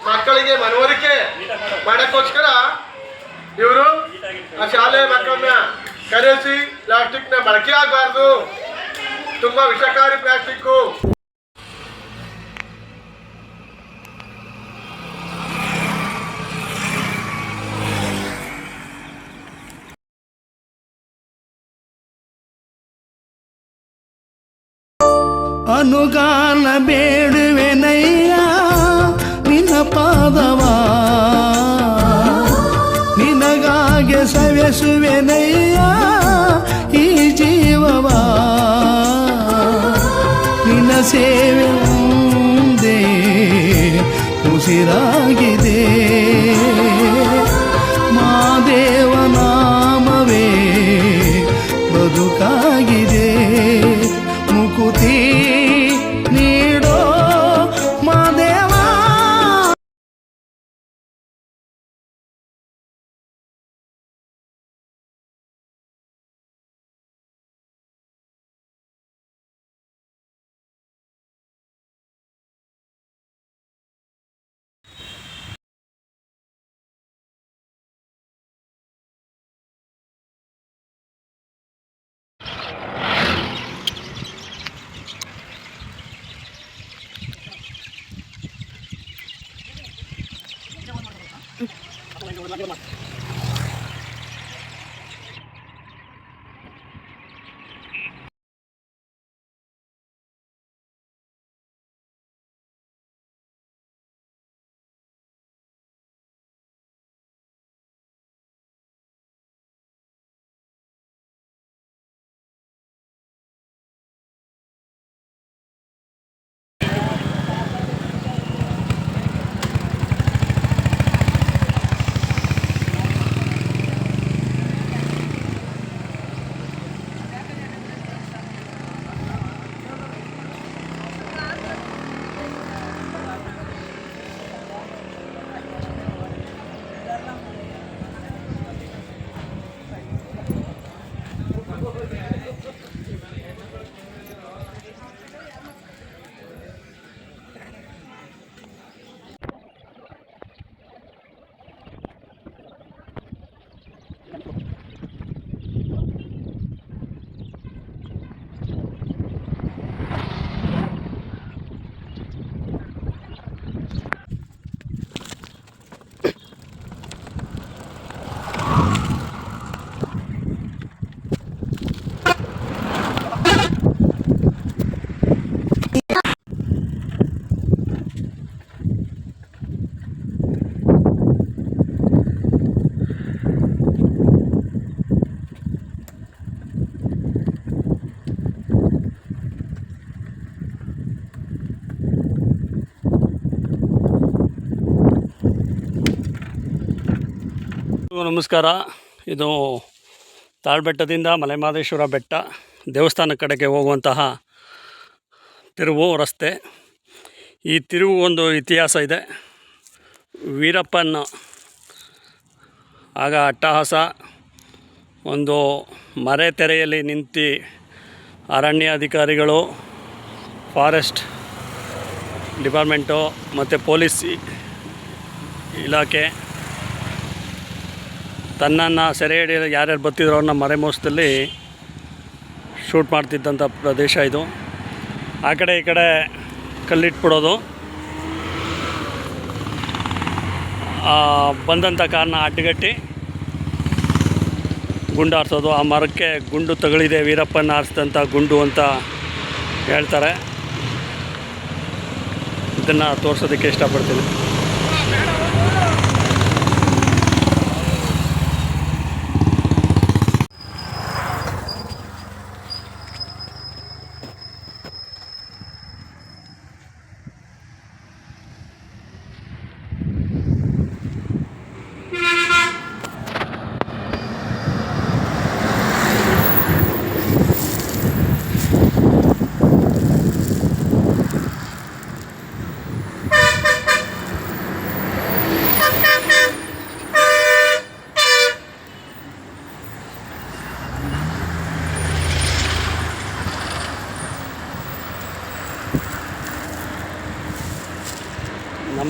ಮಕ್ಕಳಿಗೆ ಮನವರಿಕೆ ಮಾಡಕ್ಕೋಸ್ಕರ ಇವರು ಆ ಶಾಲೆ ಮಕ್ಕಳನ್ನ ಕರೆಸಿ ಪ್ಲಾಸ್ಟಿಕ್ನ ಬಳಕೆ ಆಗಬಾರ್ದು, ತುಂಬಾ ವಿಷಕಾರಿ ಪ್ಲಾಸ್ಟಿಕ್ಕು. ಅನುಗಾಲ ಬೇಡುವೆನಯ್ಯ ನಿನ್ನ ಪಾದವ, ನಿನಗಾಗೆ ಸವೆಸುವೆನಯ್ಯ ಈ ಜೀವವ. ನಿನ್ನ ಸೇವೆ ಒಂದೇ ಉಸಿರಾಗಿದೆ, ಮಾದೇವ ನಾಮವೇ ಬದುಕಾಗಿದೆ. ಮುಕುತಿ ನೀಡೋ ಮಾದೇವ. ನಮಸ್ಕಾರ. ಇದು ತಾಳ್ಬೆಟ್ಟದಿಂದ ಮಲೆಮಹದೇಶ್ವರ ಬೆಟ್ಟ ದೇವಸ್ಥಾನ ಕಡೆಗೆ ಹೋಗುವಂತಹ ತಿರುವು ರಸ್ತೆ. ಈ ತಿರುವು ಒಂದು ಇತಿಹಾಸ ಇದೆ. ವೀರಪ್ಪನ ಆಗ ಅಟ್ಟಹಾಸ, ಒಂದು ಮರೆ ತೆರೆಯಲ್ಲಿ ನಿಂತು ಅರಣ್ಯ ಅಧಿಕಾರಿಗಳು, ಫಾರೆಸ್ಟ್ ಡಿಪಾರ್ಟ್ಮೆಂಟು ಮತ್ತು ಪೊಲೀಸ್ ಇಲಾಖೆ ತನ್ನನ್ನು ಸೆರೆ ಹಿಡಿಯಲು ಯಾರ್ಯಾರು ಬರ್ತಿದ್ರು ಅವ್ರನ್ನ ಮರೆಮೋಸದಲ್ಲಿ ಶೂಟ್ ಮಾಡ್ತಿದ್ದಂಥ ಪ್ರದೇಶ ಇದು. ಆ ಕಡೆ ಈ ಕಡೆ ಕಲ್ಲಿಟ್ಬಿಡೋದು, ಬಂದಂಥ ಕಾರಣ ಅಡ್ಡಗಟ್ಟಿ ಗುಂಡು ಹಾರಿಸೋದು. ಆ ಮರಕ್ಕೆ ಗುಂಡು ತಗುಲಿದೆ, ವೀರಪ್ಪನ ಹಾರಿಸಿದಂಥ ಗುಂಡು ಅಂತ ಹೇಳ್ತಾರೆ. ಇದನ್ನು ತೋರಿಸೋದಕ್ಕೆ ಇಷ್ಟಪಡ್ತೀನಿ.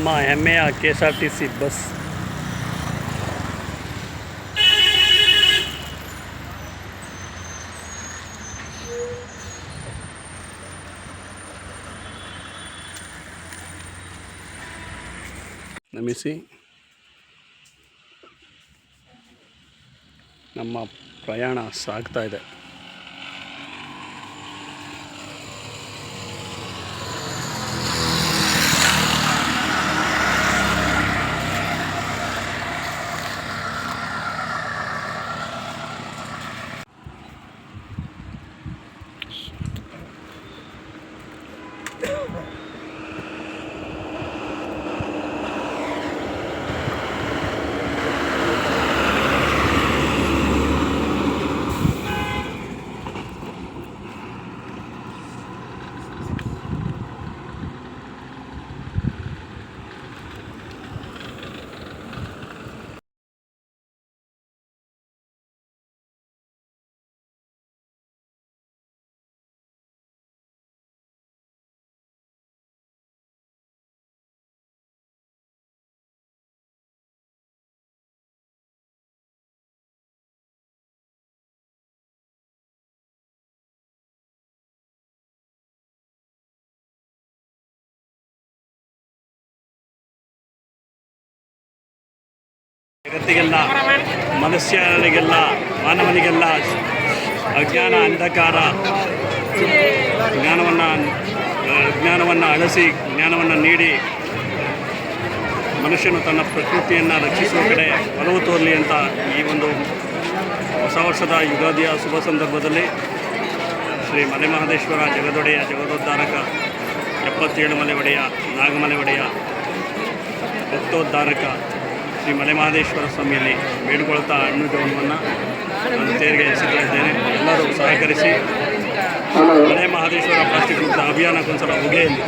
ನಮ್ಮ ಹೆಮ್ಮೆಯ KSRTC ಬಸ್. ನಮಿಸಿ ನಮ್ಮ ಪ್ರಯಾಣ ಸಾಗ್ತಾ ಇದೆ. ಜಗತ್ತಿಗೆಲ್ಲ, ಮನುಷ್ಯರಿಗೆಲ್ಲ, ಮಾನವನಿಗೆಲ್ಲ ಅಜ್ಞಾನ ಅಂಧಕಾರ ಜ್ಞಾನವನ್ನು ಅಳಿಸಿ ಜ್ಞಾನವನ್ನು ನೀಡಿ ಮನುಷ್ಯನು ತನ್ನ ಪ್ರಕೃತಿಯನ್ನು ರಕ್ಷಿಸುವ ಕಡೆ ಒಲವು ತೋರಲಿ ಅಂತ ಈ ಒಂದು ಹೊಸ ವರ್ಷದ ಯುಗಾದಿಯ ಶುಭ ಸಂದರ್ಭದಲ್ಲಿ ಶ್ರೀ ಮಲೆಮಹದೇಶ್ವರ ಜಗದೊಡೆಯ ಜಗದೋದ್ಧಾರಕ 77 ಮಲೆ ಒಡೆಯ ನಾಗಮಲೆ ಒಡೆಯ ಭಕ್ತೋದ್ಧಾರಕ ಶ್ರೀ ಮಲೆಮಹದೇಶ್ವರ ಸ್ವಾಮಿಯಲ್ಲಿ ಬೇಡಿಕೊಳ್ತಾ ಹಣ್ಣು ಜವನವನ್ನು ನಾನು ತೇರಿಗೆ ಎಸೆತಾ ಇದ್ದೇನೆ. ಎಲ್ಲರೂ ಸಹಕರಿಸಿ ಮಲೆಮಹದೇಶ್ವರ ಪ್ಲಾಸ್ಟಿಕ್ ಮುಕ್ತ ಅಭಿಯಾನಕ್ಕೊಂದ್ಸಲ ಹೊಗೆಯಲ್ಲಿ